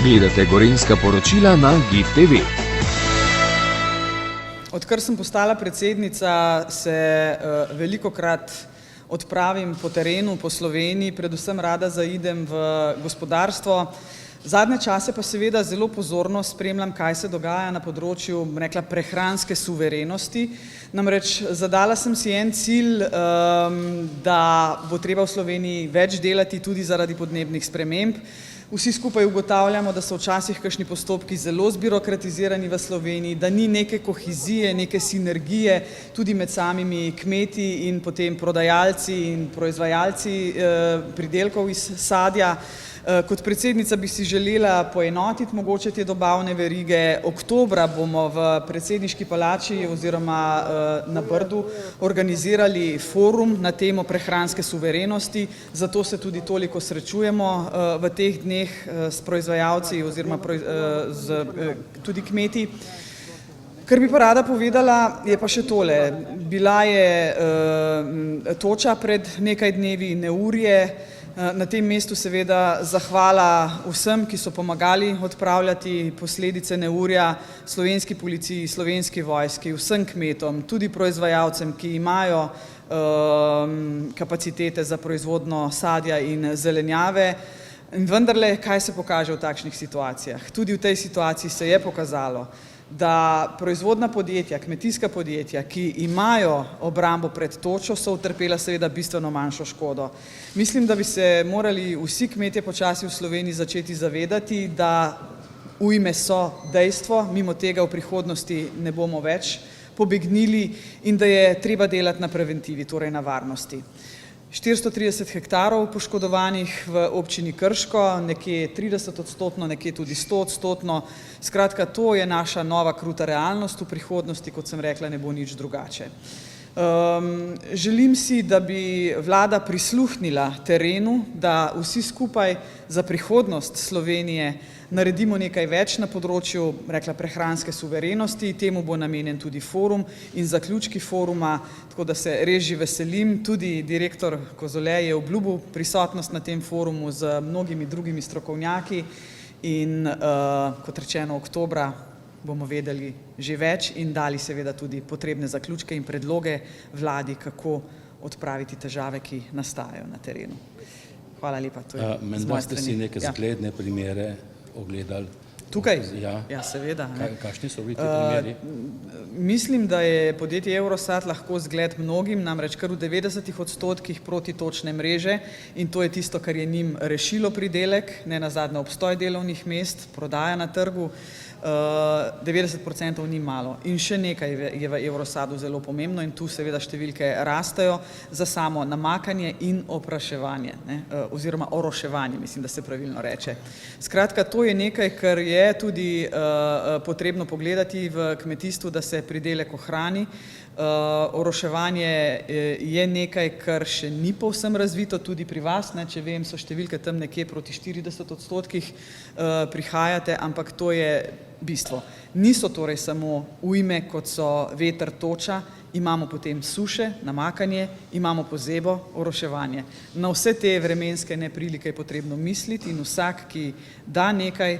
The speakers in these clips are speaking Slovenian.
Gledate Gorenjska poročila na GIF TV. Odkar sem postala predsednica, se velikokrat odpravim po terenu, po Sloveniji, predvsem rada zaidem v gospodarstvo. Zadnje čase pa seveda zelo pozorno spremljam, kaj se dogaja na področju, rekla, prehranske suverenosti. Namreč zadala sem si en cilj, da bo treba v Sloveniji več delati tudi zaradi podnebnih sprememb. Vsi skupaj ugotavljamo, da so včasih kakšni postopki zelo zbirokratizirani v Sloveniji, da ni neke kohezije, neke sinergije tudi med samimi kmeti in potem prodajalci in proizvajalci pridelkov iz sadja. Kot predsednica bi si želela poenotiti mogoče te dobavne verige. Oktobra bomo v predsedniški palači oziroma na Brdu organizirali forum na temo prehranske suverenosti, zato se tudi toliko srečujemo v teh dneh s proizvajalci oziroma tudi kmeti. Kar bi pa rada povedala, je pa še tole. Bila je toča pred nekaj dnevi, neurje. Na tem mestu seveda zahvala vsem, ki so pomagali odpravljati posledice neurja, slovenski policiji, slovenski vojski, vsem kmetom, tudi proizvajalcem, ki imajo kapacitete za proizvodnjo sadja in zelenjave. In vendarle, kaj se pokaže v takšnih situacijah? Tudi v tej situaciji se je pokazalo, da proizvodna podjetja, kmetijska podjetja, ki imajo obrambo pred točo, so utrpela seveda bistveno manjšo škodo. Mislim, da bi se morali vsi kmetje počasi v Sloveniji začeti zavedati, da ujme so dejstvo, mimo tega v prihodnosti ne bomo več pobegnili in da je treba delati na preventivi, torej na varnosti. 430 hektarov poškodovanih v občini Krško, nekje 30%, nekje tudi 100%. Skratka, to je naša nova kruta realnost, v prihodnosti, kot sem rekla, ne bo nič drugače. Želim si, da bi vlada prisluhnila terenu, da vsi skupaj za prihodnost Slovenije naredimo nekaj več na področju, rekla, prehranske suverenosti. Temu bo namenjen tudi forum in zaključki foruma, tako da se res že veselim. Tudi direktor Kozole je obljubil prisotnost na tem forumu z mnogimi drugimi strokovnjaki in, kot rečeno, oktobra bomo vedeli že več in dali seveda tudi potrebne zaključke in predloge vladi, kako odpraviti težave, ki nastajajo na terenu. Hvala lepa. Menda ste si neke zgledne primere ogledali? Tukaj? Ja. Ja, seveda. Kakšni so bili ti primeri? Mislim, da je podjetje Eurosat lahko zgled mnogim, namreč kar v 90% protitočne mreže in to je tisto, kar je njim rešilo pridelek, nenazadnje obstoj delovnih mest, prodaja na trgu. 90% ni malo. In še nekaj je v Eurosadu zelo pomembno in tu seveda številke rastejo za samo namakanje in opraševanje, oziroma oroševanje, mislim, da se pravilno reče. Skratka, to je nekaj, kar je tudi potrebno pogledati v kmetijstvu, da se pridelek ohrani. Oroševanje je nekaj, kar še ni povsem razvito tudi pri vas, če vem, so številke tam nekje proti 40% prihajate, ampak to je bistvo. Niso torej samo ujme, kot so veter, toča, imamo potem suše, namakanje, imamo pozebo, oroševanje. Na vse te vremenske neprilike je potrebno misliti in vsak, ki da nekaj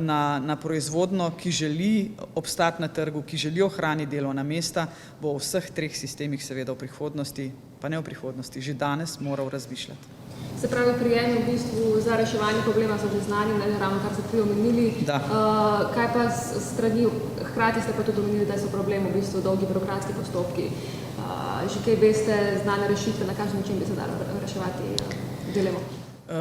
na proizvodno, ki želi obstati na trgu, ki želi ohraniti delovna mesta, bo v vseh treh sistemih seveda v prihodnosti, pa ne v prihodnosti, že danes moral razmišljati. Se pravi, prijemi v bistvu za reševanje problema so že znani, ravno kar ste prej omenili. Da. Kaj pa strani, hkrati ste pa tudi omenili, da so problem v bistvu dolgi birokratski postopki. Že kaj veste, znane rešitve, na kakšen način bi se dalo reševati dilemo?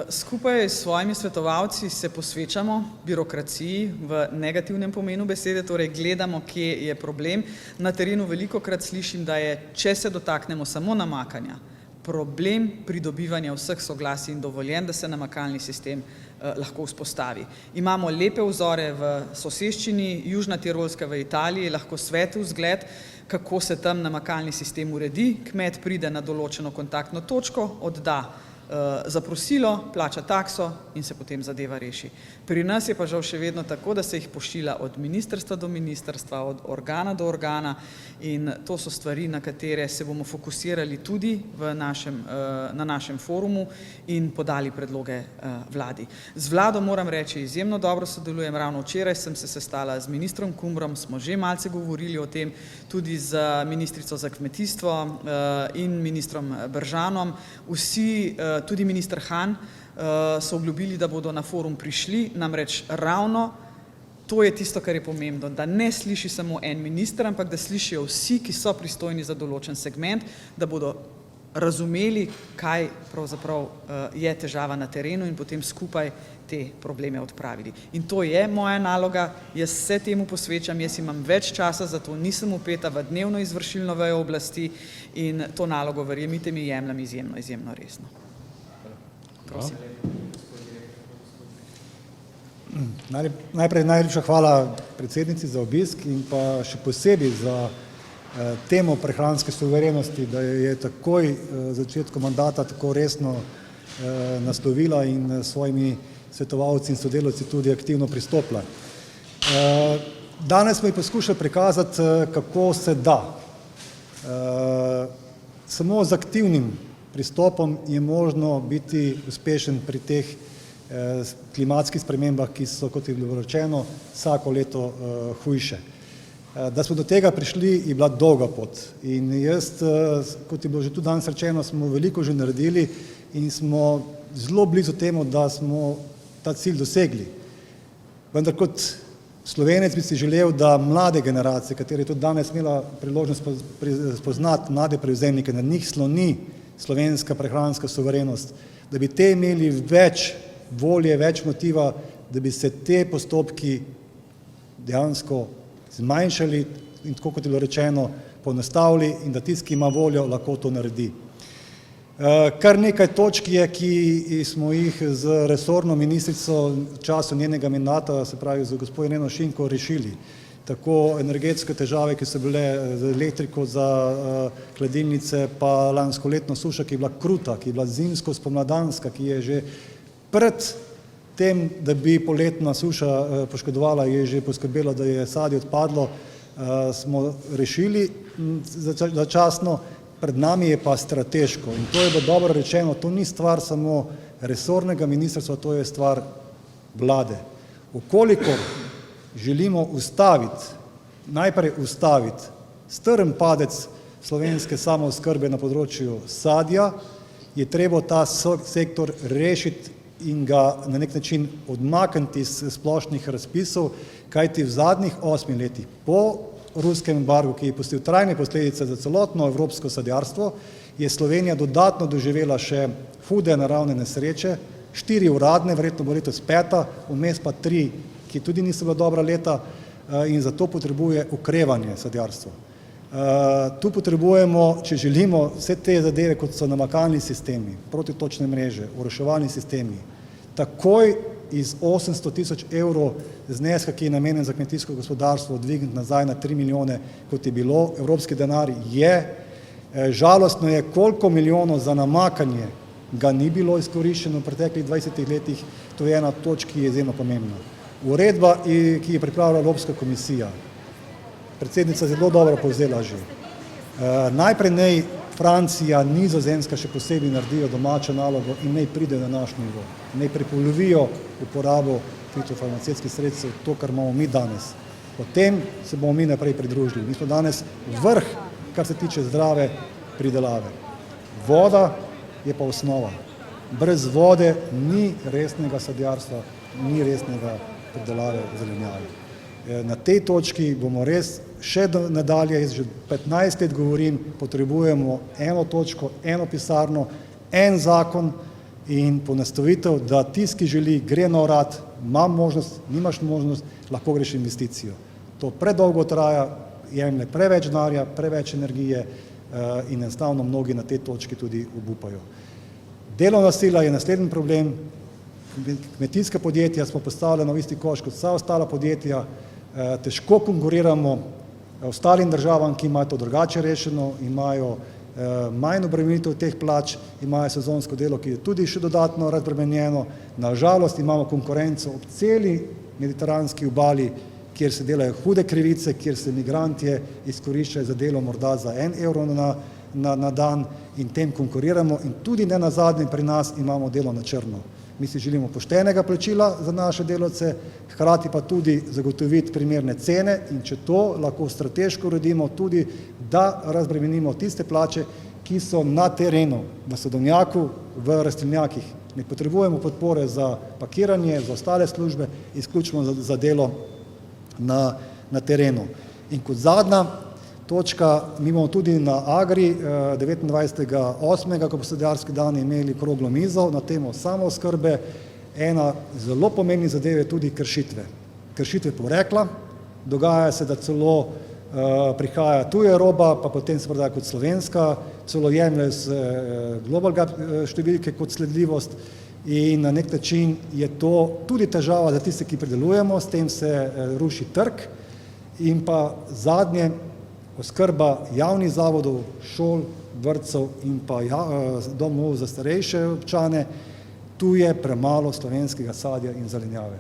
Skupaj s svojimi svetovalci se posvečamo birokraciji v negativnem pomenu besede, torej gledamo, kje je problem. Na terenu velikokrat slišim, da je, če se dotaknemo samo namakanja, problem pridobivanja vseh soglasij in dovoljenj, da se namakalni sistem lahko vzpostavi. Imamo lepe vzore v soseščini, Južna Tirolska v Italiji, lahko svetel vzgled, kako se tam namakalni sistem uredi. Kmet pride na določeno kontaktno točko, odda zaprosilo, plača takso in se potem zadeva reši. Pri nas je pa žal še vedno tako, da se jih pošilja od ministrstva do ministrstva, od organa do organa in to so stvari, na katere se bomo fokusirali tudi na našem forumu in podali predloge vladi. Z vlado moram reči, izjemno dobro sodelujem, ravno včeraj sem se sestala z ministrom Kumrom, smo že malce govorili o tem, tudi z ministrico za kmetijstvo in ministrom Bržanom. Vsi, tudi minister Han, so obljubili, da bodo na forum prišli, namreč ravno to je tisto, kar je pomembno, da ne sliši samo en minister, ampak da slišijo vsi, ki so pristojni za določen segment, da bodo razumeli, kaj pravzaprav je težava na terenu in potem skupaj te probleme odpravili. In to je moja naloga, jaz se temu posvečam, jaz imam več časa, zato nisem upeta v dnevno izvršilno vejo oblasti in to nalogo, verjemite mi, jemljem izjemno resno. Prosim. Najprej najlepša hvala predsednici za obisk in pa še posebej za temo prehranske suverenosti, da je takoj začetku mandata tako resno naslovila in svojimi svetovalci in sodelavci tudi aktivno pristopila. Danes smo ji poskušali prikazati, kako se da. Samo z aktivnim pristopom je možno biti uspešen pri teh klimatskih spremembah, ki so, kot je bilo rečeno, vsako leto hujše. Da smo do tega prišli, je bila dolga pot. In jaz, kot je bilo že tudi danes rečeno, smo veliko že naredili in smo zelo blizu temu, da smo ta cilj dosegli. Vendar kot Slovenec bi si želel, da mlade generacije, katere je tudi danes imela priložnost spoznati mlade prevzemnike, na njih sloni slovenska prehranska suverenost, da bi te imeli več volje, več motiva, da bi se te postopki dejansko zmanjšali in tako, kot je bilo rečeno, poenostavili in da tisti, ki ima voljo, lahko to naredi. Kar nekaj točk je, ki smo jih z resorno ministrico v času njenega mandata, se pravi z gospod Ireno Šinko, rešili. Tako energetske težave, ki so bile z elektriko za hladilnice, pa lanskoletno suša, ki je bila kruta, ki je bila zimsko-spomladanska, ki je že pred tem, da bi poletna suša poškodovala, je že poskrbela, da je sadje odpadlo, smo rešili začasno. Pred nami je pa strateško in to je bilo dobro rečeno, to ni stvar samo resornega ministrstva, to je stvar vlade. Ukolikor želimo najprej ustaviti strm padec slovenske samooskrbe na področju sadja, je treba ta sektor rešiti in ga na nek način odmakniti iz splošnih razpisov, kajti v zadnjih 8 letih po ruskem embargu, ki je pustil trajne posledice za celotno evropsko sadjarstvo, je Slovenija dodatno doživela še hude naravne nesreče, 4 uradne, verjetno bo letos 5, vmes pa 3, ki tudi niso bila dobra leta in zato potrebuje okrevanje sadjarstvo. Tu potrebujemo, če želimo, vse te zadeve, kot so namakalni sistemi, protitočne mreže, oroševalni sistemi, takoj iz 800 tisoč evrov zneska, ki je namenjen za kmetijsko gospodarstvo, dvigniti nazaj na 3 milijone, kot je bilo. Evropski denar je, žalostno je, koliko milijonov za namakanje ga ni bilo izkoriščeno v preteklih 20 letih, to je ena točka, ki je izjemno pomembna. Uredba, ki je pripravila Evropska komisija, predsednica zelo dobro povzela že. Najprej naj Francija, Nizozemska še posebej naredijo domačo nalogo in naj pride na naš nivo. Naj prepolovijo uporabo fitofarmacevtskih sredstev, to, kar imamo mi danes. Potem se bomo mi naprej pridružili. Mi smo danes vrh, kar se tiče zdrave pridelave. Voda je pa osnova. Brez vode ni resnega sadjarstva, ni resnega pridelave zelenjave. Na tej točki bomo res še nadalje, jaz že 15 let govorim, potrebujemo eno točko, eno pisarno, en zakon in ponastavitev, da tisti, ki želi, gre na urad, ima možnost, nimaš možnost, lahko greš investicijo. To predolgo traja, jemlje preveč denarja, preveč energije in enostavno mnogi na tej točki tudi obupajo. Delovna sila je naslednji problem. Kmetijska podjetja smo postavljena v isti koš kot vsa ostala podjetja, težko konkuriramo ostalim državam, ki imajo to drugače rešeno, imajo manj obremenitev teh plač, imajo sezonsko delo, ki je tudi še dodatno razbremenjeno. Nažalost imamo konkurenco ob celi mediteranski obali, kjer se delajo hude krivice, kjer se migrantje izkoriščajo za delo morda za 1 evro na dan in tem konkuriramo in tudi ne nazadnje pri nas imamo delo na črno. Mi si želimo poštenega plačila za naše delavce, hkrati pa tudi zagotoviti primerne cene in če to lahko strateško uredimo tudi, da razbremenimo tiste plače, ki so na terenu, v sadovnjaku, v rastlinjakih. Ne potrebujemo podpore za pakiranje, za ostale službe, izključno za delo na terenu. In kot zadnja točka, mi bomo tudi na Agri 29.8., ko bo gospodarski dan, imeli okroglo mizo na temo samooskrbe. Ena zelo pomembnih zadev je tudi kršitve. Kršitve porekla, dogaja se, da celo prihaja tuja roba, pa potem se prodaja kot slovenska, celo jemlje z global gap številke kot sledljivost in na nek način je to tudi težava za tiste, ki pridelujemo, s tem se ruši trg in pa zadnje, oskrba javnih zavodov, šol, vrtcev in pa domov za starejše občane, tu je premalo slovenskega sadja in zelenjave.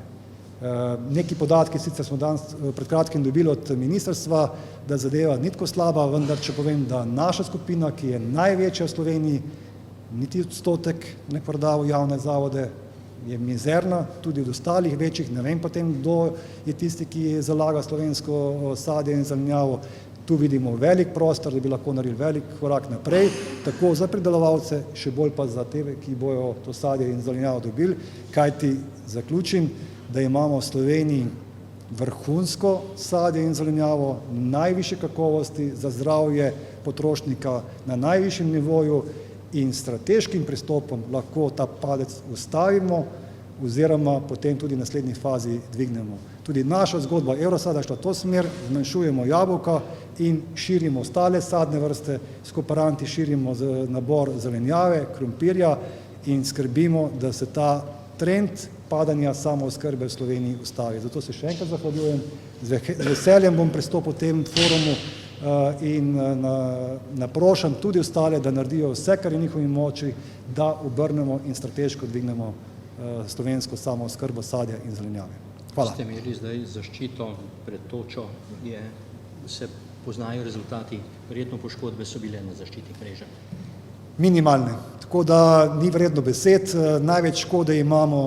Neki podatki sicer smo danes pred kratkim dobili od ministrstva, da zadeva ni tako slaba, vendar če povem, da naša skupina, ki je največja v Sloveniji, niti odstotek ne proda v javne zavode, je mizerna, tudi od ostalih večjih, ne vem potem, kdo je tisti, ki zalaga slovensko sadje in zelenjavo. Tu vidimo velik prostor, da bi lahko naredili velik korak naprej, tako za pridelovalce, še bolj pa za te, ki bojo to sadje in zelenjavo dobili, kajti zaključim, da imamo v Sloveniji vrhunsko sadje in zelenjavo najvišje kakovosti za zdravje potrošnika na najvišjem nivoju in strateškim pristopom lahko ta padec ustavimo oziroma potem tudi v naslednji fazi dvignemo. Tudi naša zgodba Eurosada šla v to smer, zmanjšujemo jabolka in širimo ostale sadne vrste, s kooperanti širimo nabor zelenjave, krompirja in skrbimo, da se ta trend padanja samooskrbe v Sloveniji ustavi. Zato se še enkrat zahvaljujem, z veseljem bom pristopil tem forumu in naprošam tudi ostale, da naredijo vse, kar je v njihovi moči, da obrnemo in strateško dvignemo slovensko samooskrbo sadja in zelenjave. Hvala. Ste imeli zdaj zaščito pred točo, se poznajo rezultati, verjetno poškodbe so bile na zaščiti mreže. Minimalne, tako da ni vredno besed, največ škode imamo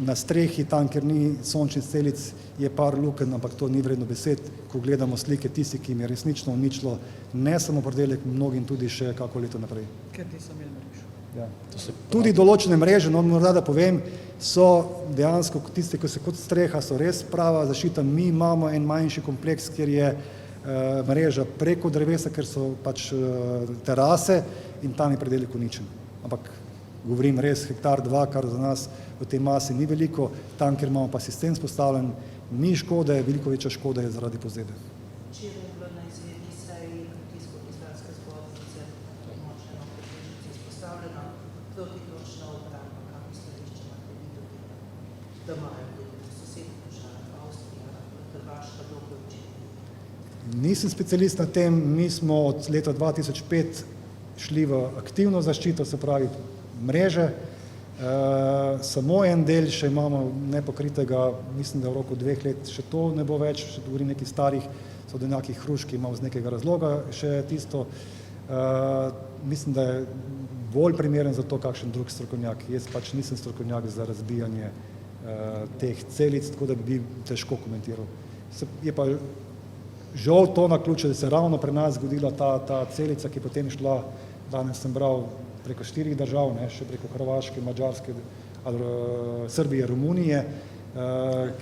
na strehi, tam, kjer ni sončnih celic, je par lukenj, ampak to ni vredno besed, ko gledamo slike tisti, ki jim je resnično uničilo ne samo pridelek, mnogim tudi še kako leto naprej. Ker niso imeli mrežo. Ja. Tudi določene mreže, no morda da povem, so dejansko tiste, ki so kot streha, so res prava zaščita. Mi imamo en manjši kompleks, kjer je mreža preko drevesa, ker so pač terase in tam je pridelek uničen. Ampak govorim res hektar, 2, kar za nas v tej masi ni veliko, tam, kjer imamo pa sistem spostavljen, ni škode, veliko večja škoda je zaradi pozebe. Včeraj je bilo na izredni seji Kmetijsko-gozdarske zbornice močno izpostavljeno, protitočna obramba, kam stališče imate vi do tega, da imajo tudi sosednje države, Avstrija, Hrvaška, dolgo učenje. Nisem specialist na tem, mi smo od leta 2005 šli v aktivno zaščito, se pravi mreže, samo en del še imamo nepokritega, mislim, da v roku 2 let še to ne bo več, še govorim nekih starih sadovnjakih hrušk, ki imamo z nekega razloga še tisto. Mislim, da je bolj primeren za to kakšen drug strokovnjak. Jaz pač nisem strokovnjak za razbijanje teh celic, tako da bi težko komentiral. Je pa žal to naključje, da se ravno pri nas zgodila ta celica, ki potem šla, danes sem bral, preko 4 držav, ne, še preko Hrvaške, Madžarske, Srbije, Romunije,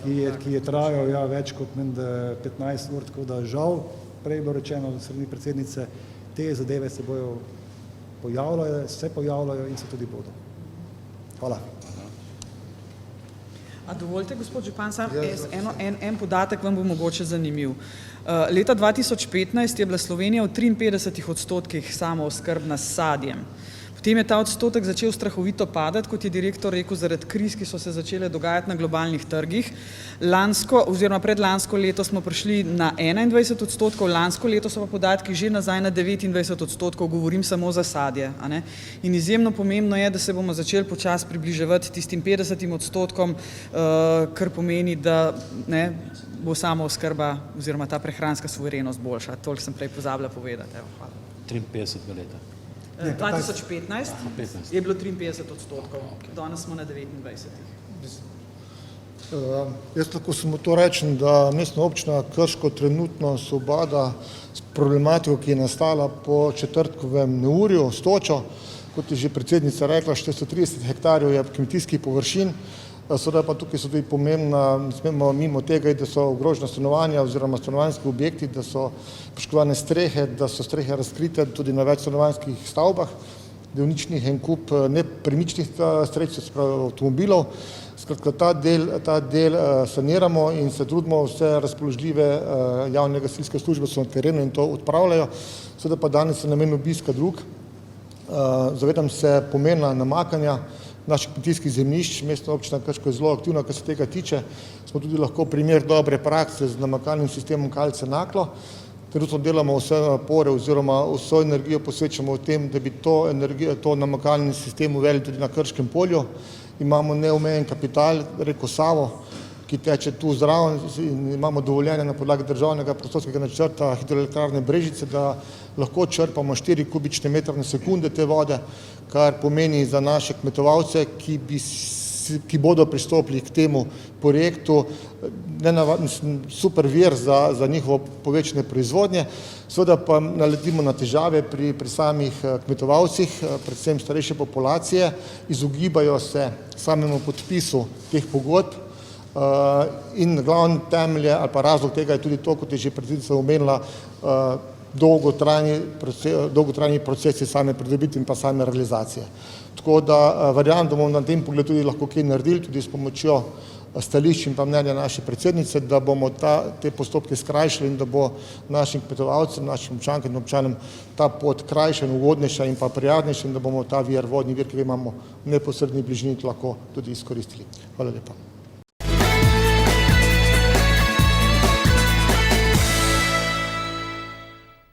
ki je trajal več kot 15 ur, tako da žal, prej je bilo rečeno v strani predsednice, te zadeve se bojo pojavljajo in se tudi bodo. Hvala. A dovolite, gospod župan, en podatek vam bo mogoče zanimiv. Leta 2015 je bila Slovenija v 53% samooskrbna s sadjem. Potem je ta odstotek začel strahovito padati, kot je direktor rekel, zaradi kriz, ki so se začele dogajati na globalnih trgih. Lansko oziroma predlansko leto smo prišli na 21%, lansko leto so pa podatki že nazaj na 29%, govorim samo za sadje. A ne? In izjemno pomembno je, da se bomo začeli počasi približevati tistim 50%, kar pomeni, da ne, bo samo oskrba oziroma ta prehranska suverenost boljša. Toliko sem prej pozabila povedati. Evo, hvala. 53 leta. 2015 je bilo 53%, danes smo na 29%. Jaz lahko samo to rečem, da mestna občina Krško trenutno se ubada s problematiko, ki je nastala po četrtkovem neurju s točo. Kot je že predsednica rekla, 430 hektarjev je kmetijskih površin, seveda pa tukaj so tudi pomembna, ne smemo mimo tega, da so ogrožena stanovanja oziroma stanovanjski objekti, da so poškodovane strehe, da so strehe razkrite tudi na več stanovanjskih stavbah, da je uničenih en kup nepremičnih sredstev, se pravi avtomobilov. Skratka, ta del saniramo in se trudimo, vse razpoložljive javne gasilske službe so na terenu in to odpravljajo. Seveda pa danes je namen obiska drug. Zavedam se pomena namakanja naših kmetijskih zemljišč. Mestna občina Krško je zelo aktivna, kar se tega tiče. Smo tudi lahko primer dobre prakse z namakalnim sistemom Kalce Naklo. Trenutno delamo vse napore oziroma vso energijo posvečamo v tem, da bi to namakalni sistem uvedli tudi na Krškem polju. Imamo neomejen kapital, reko Savo, ki teče tu zraven in imamo dovoljenje na podlagi državnega prostorskega načrta hidroelektrarne Brežice, da lahko črpamo 4 kubične metre na sekunde te vode, kar pomeni za naše kmetovalce, ki bodo pristopili k temu projektu, super vir za njihovo povečanje proizvodnje. Seveda pa naletimo na težave pri samih kmetovalcih, predvsem starejše populacije, izogibajo se samemu podpisu teh pogodb in glavni temelj ali pa razlog tega je tudi to, kot je že predsednica omenila, dolgotrajni procesi same pridobitve in pa same realizacije. Tako da verjamem, da bomo na tem pogledu tudi lahko kaj naredili, tudi s pomočjo stališč in pa mnenja naše predsednice, da bomo te postopke skrajšali in da bo našim kmetovalcem, našim občankam in občanom ta pot krajša in ugodnejša in pa prijaznejša in da bomo ta vodni vir, ki ga imamo v neposredni bližini, lahko tudi izkoristili. Hvala lepa.